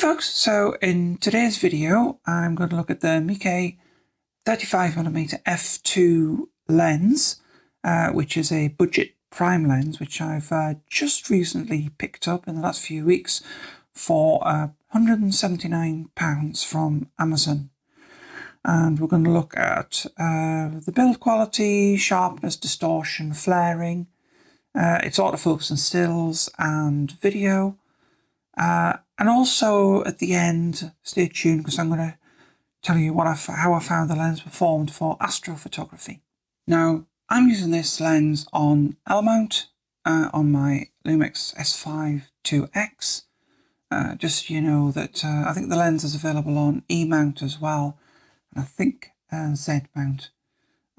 folks, so in today's video I'm going to look at the Meike 35mm f2 lens, which is a budget prime lens which I've just recently picked up in the last few weeks for £179 from Amazon. And we're going to look at the build quality, sharpness, distortion, flaring, its autofocus and stills and video. And also at the end, stay tuned because I'm going to tell you how I found the lens performed for Astro photography. Now, I'm using this lens on L-mount on my Lumix S5 2X. Just so you know that I think the lens is available on E-mount as well, and I think Z-mount.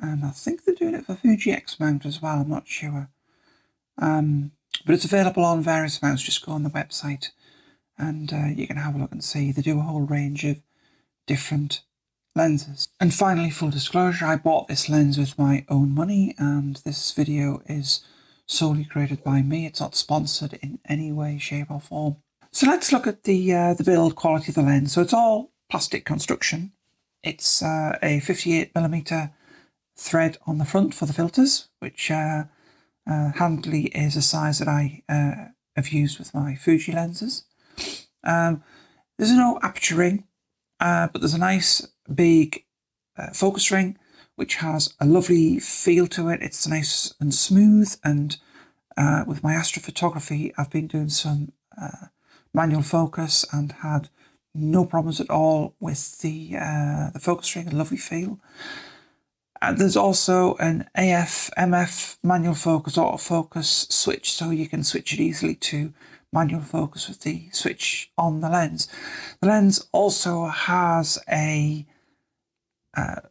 And I think they're doing it for Fuji X-mount as well, I'm not sure. But it's available on various mounts. Just go on the website and you can have a look and see. They do a whole range of different lenses. And finally, full disclosure, I bought this lens with my own money, and this video is solely created by me. It's not sponsored in any way, shape or form. So let's look at the build quality of the lens. So it's all plastic construction. It's a 58mm thread on the front for the filters, which handily is a size that I have used with my Fuji lenses. There's no aperture ring, but there's a nice big focus ring which has a lovely feel to it. It's nice and smooth, and with my Astro photography I've been doing some manual focus and had no problems at all with the focus ring, a lovely feel. And there's also an AF, MF manual focus, autofocus switch, so you can switch it easily to manual focus with the switch on the lens. The lens also has a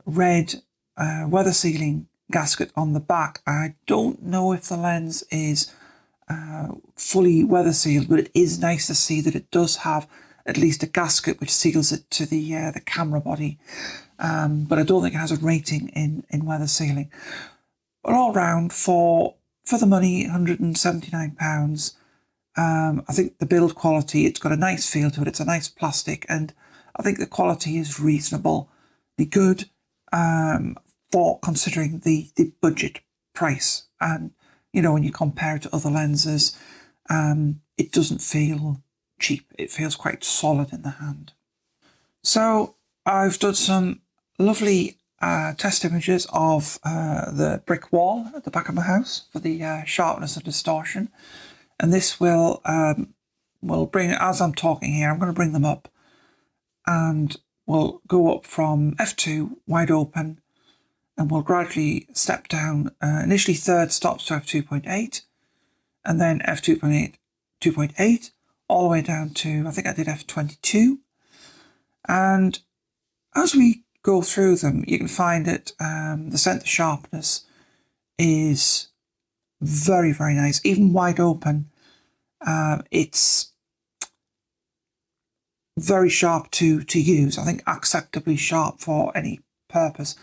red weather sealing gasket on the back. I don't know if the lens is fully weather sealed, but it is nice to see that it does have at least a gasket which seals it to the camera body. But I don't think it has a rating in weather sealing. But all round, for the money, £179, I think the build quality, it's got a nice feel to it. It's a nice plastic, and I think the quality is reasonably good for considering the budget price. And, you know, when you compare it to other lenses, it doesn't feel cheap. It feels quite solid in the hand. So I've done some lovely test images of the brick wall at the back of my house for the sharpness and distortion. And this will bring, as I'm talking here, I'm going to bring them up, and we'll go up from f2 wide open, and we'll gradually step down. Initially third stops to f2.8, and then f2.8, 2.8, all the way down to, I think I did f22. And as we go through them, you can find that the center sharpness is very, very nice. Even wide open, it's very sharp to use. I think acceptably sharp for any purpose.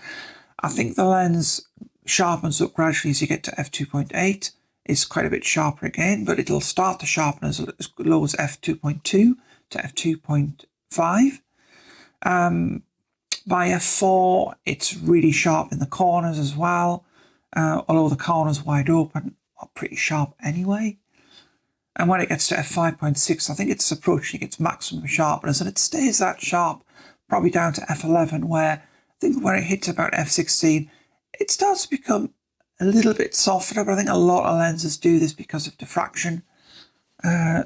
I think the lens sharpens up gradually as you get to f2.8. It's quite a bit sharper again, but it'll start to sharpen as low as f2.2 to f2.5. By f4, it's really sharp in the corners as well, although the corners wide open are pretty sharp anyway. And when it gets to f5.6, I think it's approaching its maximum sharpness, and it stays that sharp probably down to f11, where I think when it hits about f16, it starts to become a little bit softer. But I think a lot of lenses do this because of diffraction.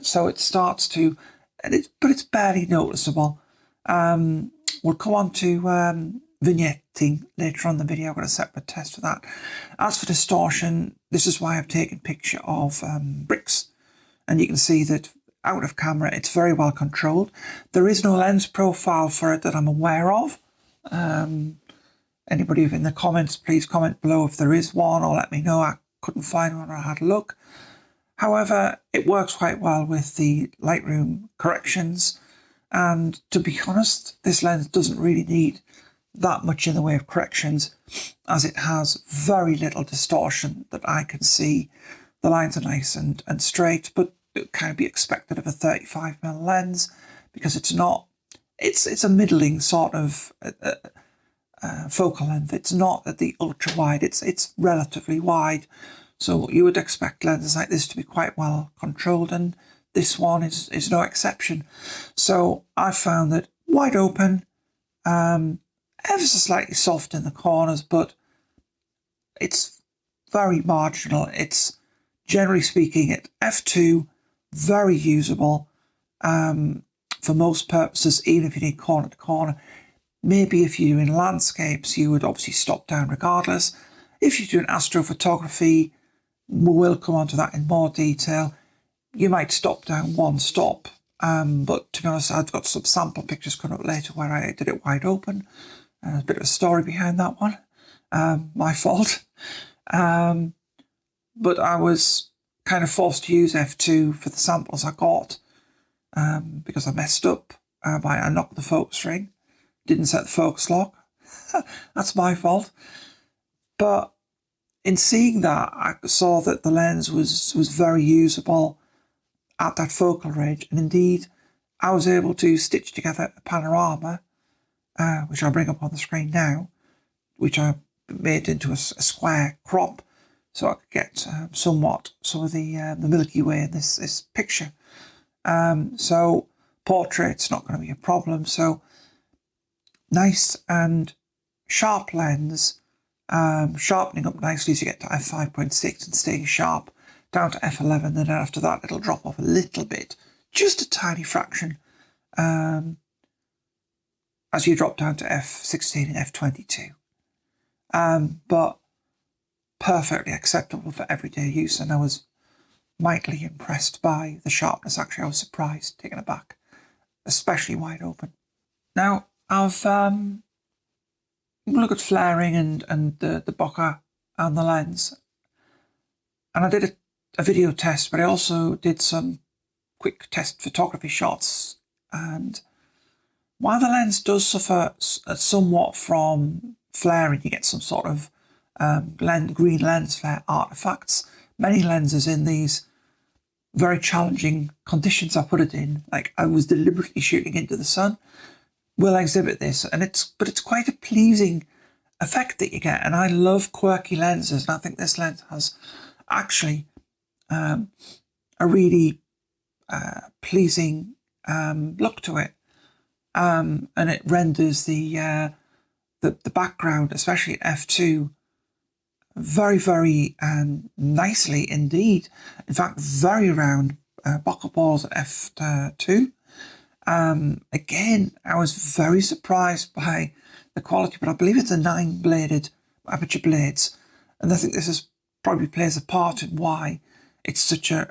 So it starts to, but it's barely noticeable. We'll come on to vignetting later on in the video. I've got a separate test for that. As for distortion, this is why I've taken a picture of bricks. And you can see that out of camera, it's very well controlled. There is no lens profile for it that I'm aware of. Anybody in the comments, please comment below if there is one, or let me know. I couldn't find one or I had a look. However, it works quite well with the Lightroom corrections. And to be honest, this lens doesn't really need that much in the way of corrections, as it has very little distortion that I can see. The lines are nice and straight, but it can be expected of a 35mm lens because it's not, it's a middling sort of focal length. It's not at the ultra wide, it's relatively wide. So you would expect lenses like this to be quite well controlled, and this one is no exception. So I found that wide open, ever so slightly soft in the corners, but it's very marginal. It's, generally speaking, at f2, very usable for most purposes, even if you need corner to corner. Maybe if you're in landscapes, you would obviously stop down regardless. If you're doing astrophotography, we will come on to that in more detail. You might stop down one stop, but to be honest, I've got some sample pictures coming up later where I did it wide open. There's a bit of a story behind that one. My fault. But I was kind of forced to use f2 for the samples I got because I messed up by I knocked the focus ring, didn't set the focus lock. That's my fault. But in seeing that, I saw that the lens was very usable at that focal range, and indeed I was able to stitch together a panorama, which I'll bring up on the screen now, which I made into a square crop, so I could get somewhat some of the Milky Way in this picture. So portrait's not going to be a problem. So nice and sharp lens, sharpening up nicely as you get to f5.6 and staying sharp down to f11. And then after that, it'll drop off a little bit, just a tiny fraction, as you drop down to f16 and f22. But perfectly acceptable for everyday use, and I was mightily impressed by the sharpness. Actually, I was surprised, taken aback, especially wide open. Now, I've look at flaring and the bokeh and the lens, and I did a video test, but I also did some quick test photography shots. And while the lens does suffer somewhat from flaring, you get some sort of green lens flare artifacts. Many lenses in these very challenging conditions I put it in, like I was deliberately shooting into the sun, will exhibit this, and it's quite a pleasing effect that you get. And I love quirky lenses, and I think this lens has actually a really pleasing look to it, and it renders the background, especially at f2, very, very nicely indeed. In fact, very round bokeh balls at f2. Again, I was very surprised by the quality, but I believe it's a 9-bladed aperture blades, and I think this is probably plays a part in why it's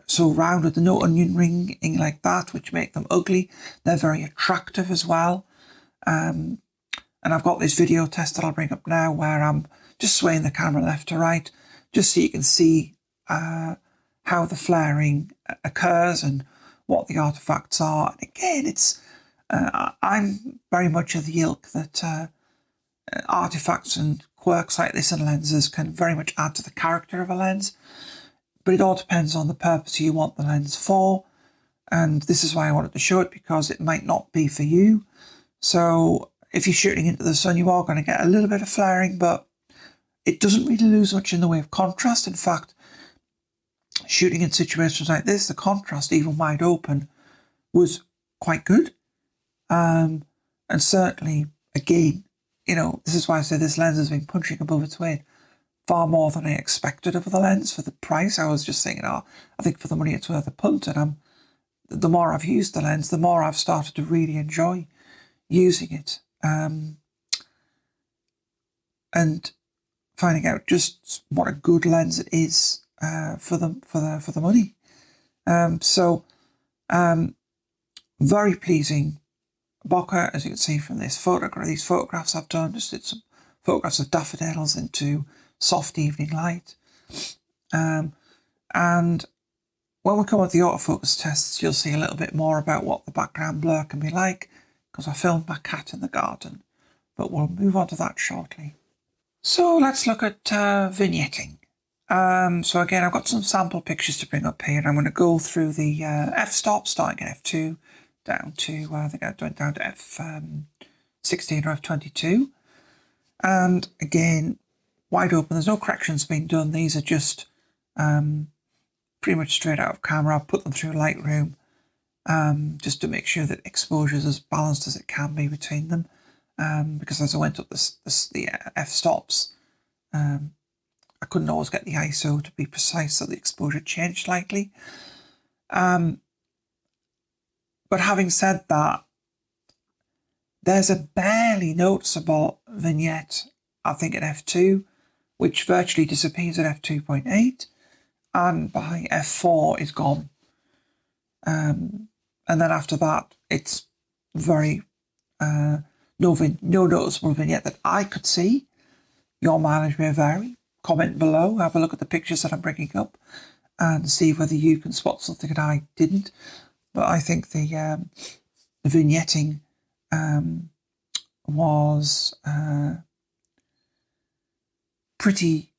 so rounded. There's no onion ringing like that, which make them ugly. They're very attractive as well. And I've got this video test that I'll bring up now where I'm just swaying the camera left to right, just so you can see how the flaring occurs and what the artifacts are. And again, it's I'm very much of the ilk that artifacts and quirks like this in lenses can very much add to the character of a lens, but it all depends on the purpose you want the lens for. And this is why I wanted to show it, because it might not be for you. So if you're shooting into the sun, you are going to get a little bit of flaring, but it doesn't really lose much in the way of contrast. In fact, shooting in situations like this, the contrast, even wide open, was quite good. And certainly, again, this is why I say this lens has been punching above its weight, far more than I expected of the lens for the price. I was just thinking, I think for the money it's worth a punt. And the more I've used the lens, the more I've started to really enjoy using it, and finding out just what a good lens it is for the money. Very pleasing bokeh, as you can see from these photographs I've done. Just did some photographs of daffodils into soft evening light. And when we come at the autofocus tests, you'll see a little bit more about what the background blur can be like, because I filmed my cat in the garden, but we'll move on to that shortly. So let's look at vignetting. So again, I've got some sample pictures to bring up here, and I'm going to go through the f-stop, starting at f2, down to, I think I went down to F16 or F22. And again, wide open, there's no corrections being done. These are just pretty much straight out of camera. I've put them through Lightroom just to make sure that exposure is as balanced as it can be between them. Because as I went up the f-stops, I couldn't always get the ISO to be precise, so the exposure changed slightly. But having said that, there's a barely noticeable vignette, I think, at f2, which virtually disappears at f2.8, and by f4 is gone. And then after that, it's very no noticeable vignette that I could see. Your mileage may vary. Comment below, have a look at the pictures that I'm bringing up and see whether you can spot something that I didn't. But I think the vignetting was pretty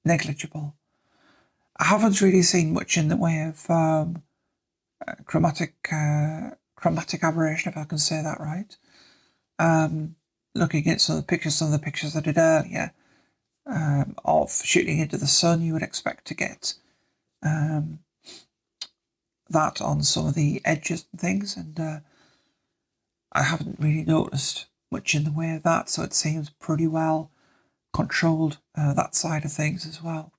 negligible. I haven't really seen much in the way of chromatic aberration, if I can say that right. Looking at some of the pictures I did earlier of shooting into the sun, you would expect to get that on some of the edges and things, and I haven't really noticed much in the way of that, so it seems pretty well controlled, that side of things as well.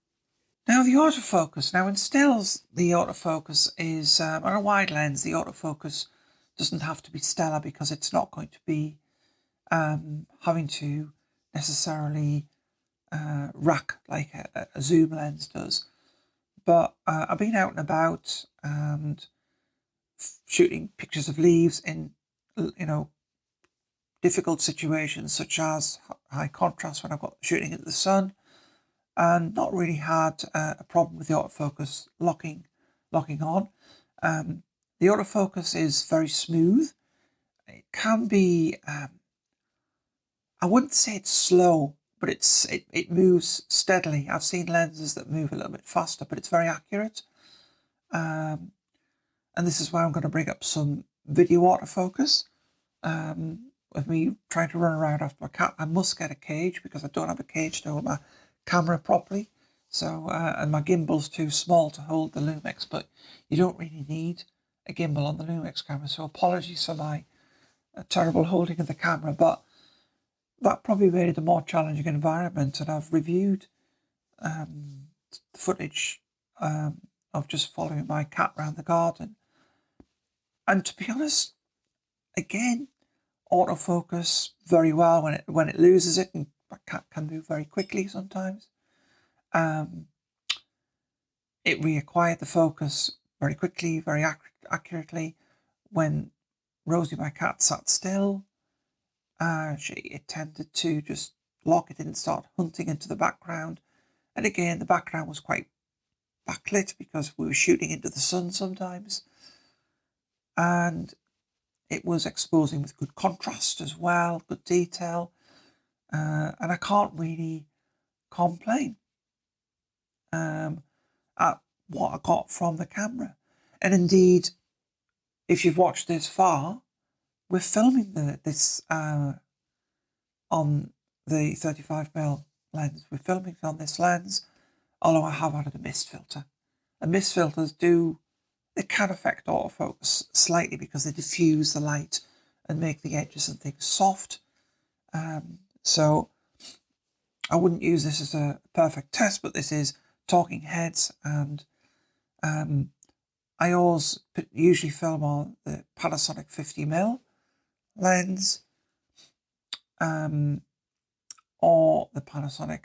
Now the autofocus. Now in stills, the autofocus is, on a wide lens, the autofocus doesn't have to be stellar because it's not going to be having to necessarily rack like a zoom lens does. But I've been out and about and shooting pictures of leaves in, difficult situations such as high contrast when I've got shooting at the sun, and not really had a problem with the autofocus locking on. The autofocus is very smooth. It can be, I wouldn't say it's slow, but it moves steadily. I've seen lenses that move a little bit faster, but it's very accurate. And this is why I'm going to bring up some video autofocus. With me trying to run around after my cat, I must get a cage because I don't have a cage to hold my camera properly. So, and my gimbal's too small to hold the Lumix, but you don't really need a gimbal on the Lumix camera. So apologies for my terrible holding of the camera, but that probably made it a more challenging environment. And I've reviewed the footage of just following my cat around the garden. And to be honest, again, autofocus very well when it loses it, and my cat can move very quickly sometimes. It reacquired the focus very quickly, very accurately. When Rosie, my cat, sat still, it tended to just lock. It didn't start hunting into the background. And again, the background was quite backlit because we were shooting into the sun sometimes. And it was exposing with good contrast as well, good detail. And I can't really complain at what I got from the camera. And indeed, if you've watched this far, we're filming this on the 35mm lens. We're filming it on this lens, although I have added a mist filter. And mist filters they can affect autofocus slightly because they diffuse the light and make the edges and things soft. So I wouldn't use this as a perfect test, but this is talking heads, and I always usually film on the Panasonic 50mm lens or the Panasonic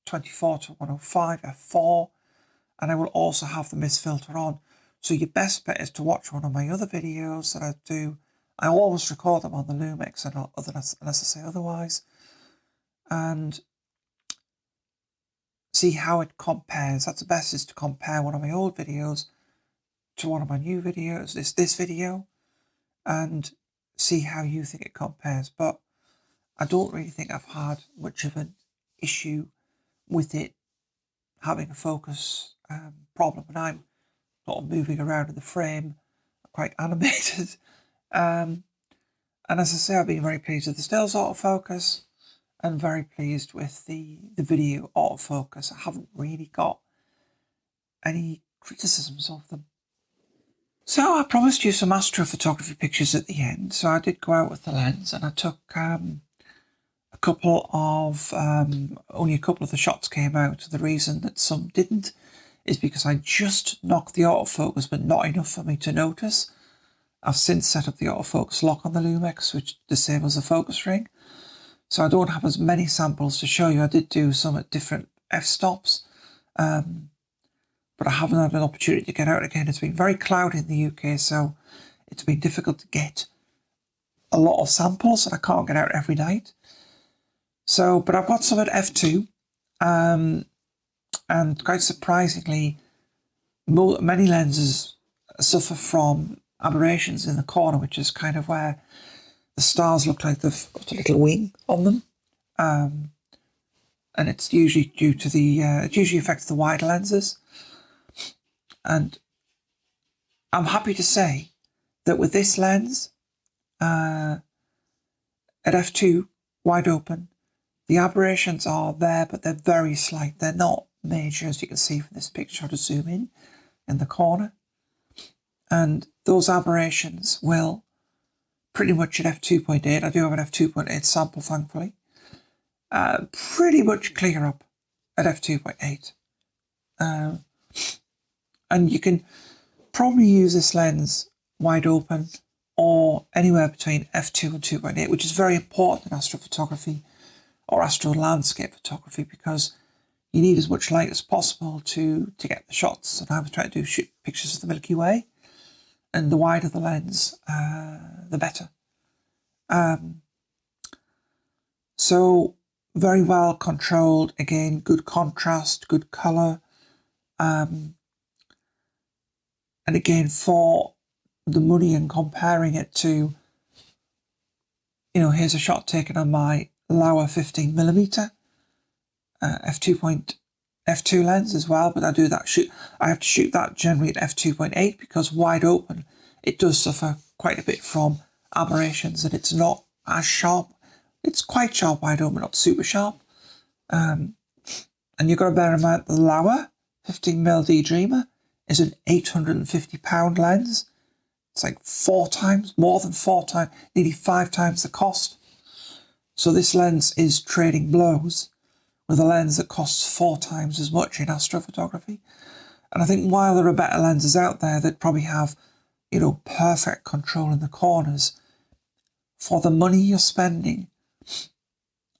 24-105 f4, and I will also have the mist filter on. So your best bet is to watch one of my other videos that I do. I always record them on the Lumix unless I say otherwise, and see how it compares. That's the best, is to compare one of my old videos to one of my new videos, this video, and see how you think it compares. But I don't really think I've had much of an issue with it having a focus problem, and I'm sort of moving around in the frame quite animated. And as I say, I've been very pleased with the stills autofocus and very pleased with the video autofocus. I haven't really got any criticisms of them. So I promised you some astrophotography pictures at the end. So I did go out with the lens and I took only a couple of the shots came out. The reason that some didn't is because I just knocked the autofocus, but not enough for me to notice. I've since set up the autofocus lock on the Lumix, which disables the focus ring. So I don't have as many samples to show you. I did do some at different f-stops, but I haven't had an opportunity to get out again. It's been very cloudy in the UK, so it's been difficult to get a lot of samples, and I can't get out every night. So, but I've got some at f2, and quite surprisingly, many lenses suffer from aberrations in the corner, which is kind of where the stars look like they've got a little wing on them, and it's usually due to it usually affects the wider lenses. And I'm happy to say that with this lens, at f2 wide open, the aberrations are there, but they're very slight. They're not major, as you can see from this picture. I'll just zoom in the corner, and those aberrations will pretty much at f2.8, I do have an f2.8 sample thankfully, pretty much clear up at f2.8. And you can probably use this lens wide open or anywhere between f2 and 2.8, which is very important in astrophotography or astro landscape photography, because you need as much light as possible to get the shots. And I was trying to shoot pictures of the Milky Way, and the wider the lens, the better. So very well controlled, again, good contrast, good colour. And again, for the money and comparing it to, here's a shot taken on my Lauer 15mm f2 lens as well, but I have to shoot that generally at f2.8 because wide open it does suffer quite a bit from aberrations, and it's not as sharp. It's quite sharp wide open, not super sharp. And you've got to bear in mind the Lauer 15mm D-Dreamer is an £850 lens. It's like more than 4 times, nearly 5 times the cost. So this lens is trading blows with a lens that costs 4 times as much in astrophotography. And I think while there are better lenses out there that probably have, perfect control in the corners, for the money you're spending,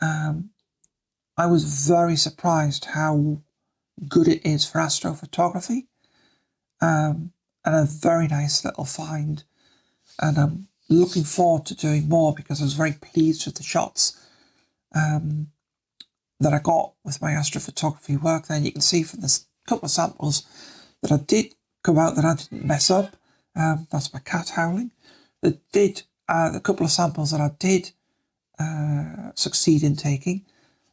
I was very surprised how good it is for astrophotography, and a very nice little find. And I'm looking forward to doing more because I was very pleased with the shots that I got with my astrophotography work. Then you can see from this couple of samples that I did come out that I didn't mess up. That's my cat howling. The couple of samples that I did succeed in taking.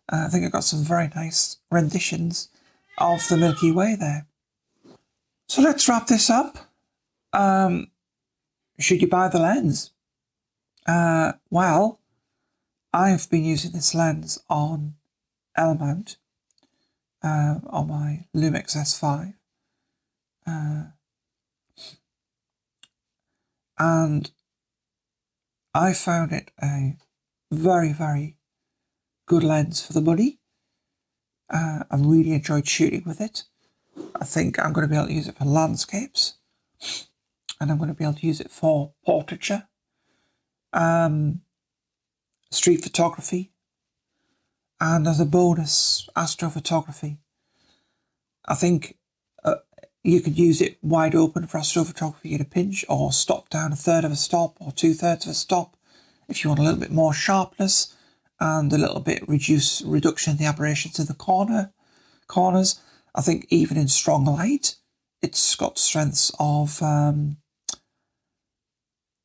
I think I got some very nice renditions of the Milky Way there. So let's wrap this up. Should you buy the lens? Well, I've been using this lens on L mount on my Lumix S5, and I found it a very, very good lens for the money. I really enjoyed shooting with it. I think I'm going to be able to use it for landscapes, and I'm going to be able to use it for portraiture, street photography, and as a bonus, astrophotography. I think you could use it wide open for astrophotography at a pinch, or stop down 1/3 of a stop or 2/3 of a stop if you want a little bit more sharpness and a little bit reduction in the aberrations in the corners. I think even in strong light, it's got strengths of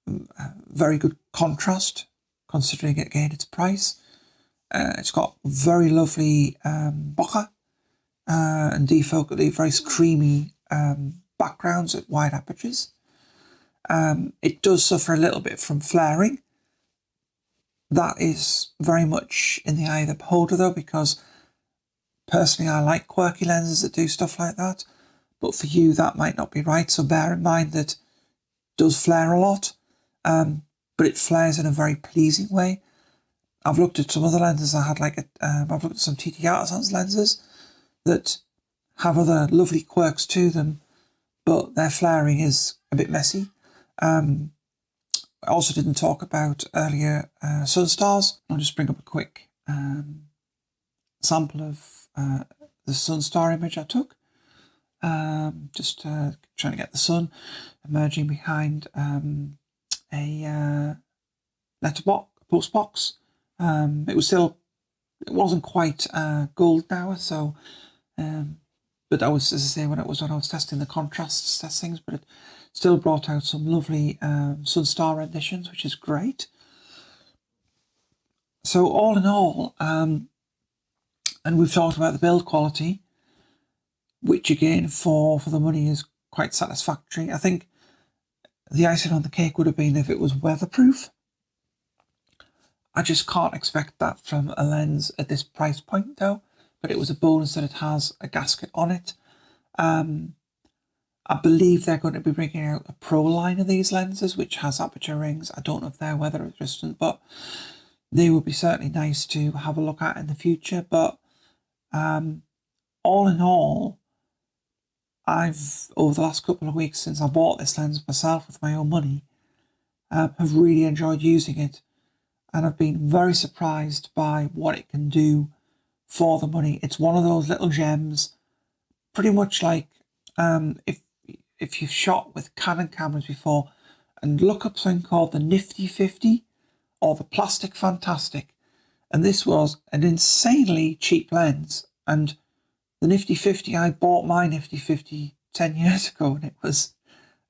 very good contrast, considering again its price. It's got very lovely bokeh and defocally very creamy backgrounds at wide apertures. It does suffer a little bit from flaring. That is very much in the eye of the beholder though, because personally I like quirky lenses that do stuff like that, but for you that might not be right, so bear in mind that it does flare a lot, but it flares in a very pleasing way. I've looked at some other lenses. I've looked at some TT Artisans lenses that have other lovely quirks to them, but their flaring is a bit messy. I also didn't talk about earlier Sunstars. I'll just bring up a quick sample of the Sunstar image I took. Just trying to get the sun emerging behind a letterbox, post box. It wasn't quite gold hour, so but I was, as I say, when I was testing the contrasts, things, but it still brought out some lovely Sunstar renditions, which is great. So all in all, and we've talked about the build quality, which again for the money is quite satisfactory. I think the icing on the cake would have been if it was weatherproof. I just can't expect that from a lens at this price point though, but it was a bonus that it has a gasket on it. I believe they're going to be bringing out a pro line of these lenses, which has aperture rings. I don't know if they're weather resistant, but they would be certainly nice to have a look at in the future. But all in all, I've, over the last couple of weeks since I bought this lens myself with my own money, have really enjoyed using it. And I've been very surprised by what it can do for the money. It's one of those little gems, pretty much like if you've shot with Canon cameras before, and look up something called the Nifty 50 or the Plastic Fantastic. And this was an insanely cheap lens. And the Nifty 50, I bought my Nifty 50 10 years ago, and it was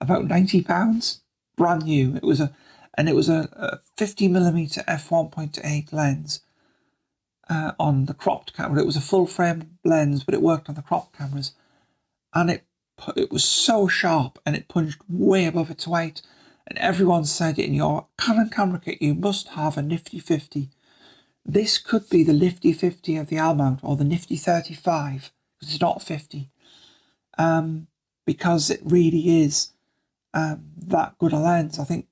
about £90, brand new. It was a 50mm f1.8 lens on the cropped camera. It was a full frame lens, but it worked on the cropped cameras, and it was so sharp and it punched way above its weight. And everyone said, in your Canon camera kit, you must have a Nifty 50. This could be the Nifty 50 of the L mount, or the Nifty 35, because it's not 50, because it really is that good a lens. I think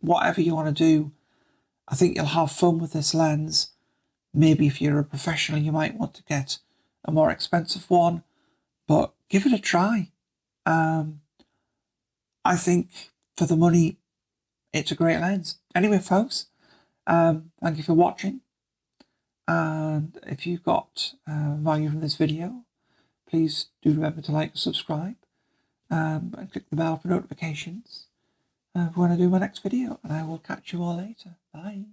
whatever you want to do, I think you'll have fun with this lens. Maybe if you're a professional, you might want to get a more expensive one, but give it a try. I think for the money, it's a great lens. Anyway, folks, thank you for watching. And if you got value from this video, please do remember to like and subscribe, and click the bell for notifications when I do my next video, and I will catch you all later. Bye.